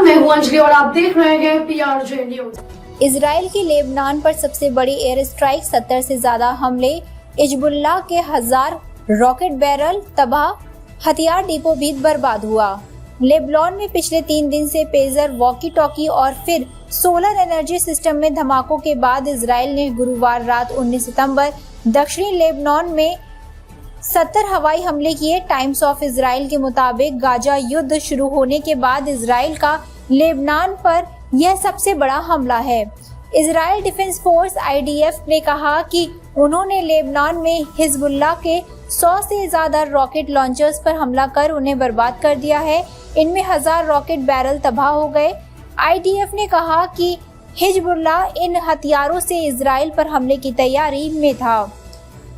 मैं हूं अंजलि और आप देख रहे हैं PRJ न्यूज। इजराइल की लेबनान पर सबसे बड़ी एयर स्ट्राइक, 70 से ज्यादा हमले, हिजबुल्लाह के 1000 रॉकेट बैरल तबाह, हथियार डिपो भी बर्बाद हुआ। लेबनान में पिछले 3 दिन से पेजर, वॉकी टॉकी और फिर सोलर एनर्जी सिस्टम में धमाकों के बाद इजराइल ने गुरुवार रात 19 सितंबर दक्षिणी लेबनान में 70 हवाई हमले किए। टाइम्स ऑफ इजराइल के मुताबिक गाजा युद्ध शुरू होने के बाद इजराइल का लेबनान पर यह सबसे बड़ा हमला है। इजराइल डिफेंस फोर्स IDF ने कहा कि उन्होंने लेबनान में हिजबुल्लाह के 100 से ज्यादा रॉकेट लॉन्चर्स पर हमला कर उन्हें बर्बाद कर दिया है। इनमें 1000 रॉकेट बैरल तबाह हो गए। IDF ने कहा कि हिजबुल्लाह इन हथियारों से इजराइल पर हमले की तैयारी में था।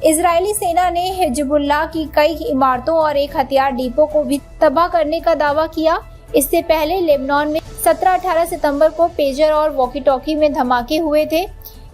इजरायली सेना ने हिजबुल्लाह की कई इमारतों और एक हथियार डिपो को भी तबाह करने का दावा किया। इससे पहले लेबनान में 17-18 सितंबर को पेजर और वॉकी टॉकी में धमाके हुए थे।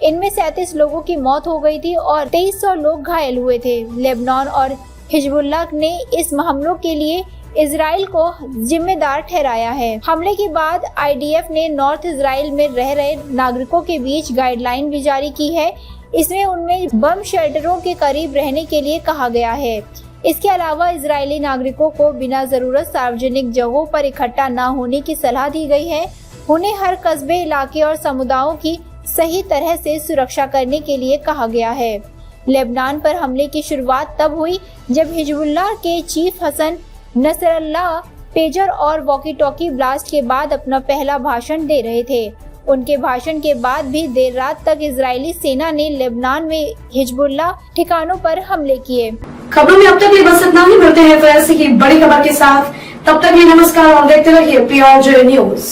इनमें 37 लोगों की मौत हो गई थी और 2300 लोग घायल हुए थे। लेबनान और हिजबुल्लाह ने इस हमलों के लिए इजराइल को जिम्मेदार ठहराया है। हमले के बाद IDF ने नॉर्थ इजराइल में रह रहे नागरिकों के बीच गाइडलाइन भी जारी की है। इसमें उनमें बम शेल्टरों के करीब रहने के लिए कहा गया है। इसके अलावा इजरायली नागरिकों को बिना जरूरत सार्वजनिक जगहों पर इकट्ठा न होने की सलाह दी गई है। उन्हें हर कस्बे, इलाके और समुदायों की सही तरह से सुरक्षा करने के लिए कहा गया है। लेबनान पर हमले की शुरुआत तब हुई जब हिजबुल्लाह के चीफ हसन नसरल्लाह पेजर और वॉकी टॉकी ब्लास्ट के बाद अपना पहला भाषण दे रहे थे। उनके भाषण के बाद भी देर रात तक इजरायली सेना ने लेबनान में हिजबुल्लाह ठिकानों पर हमले किए। खबरों में अब तक ये बस इतना ही। मिलते हैं फिर ऐसी ही बड़ी खबर के साथ। तब तक ये नमस्कार और देखते रहिए PRJ न्यूज।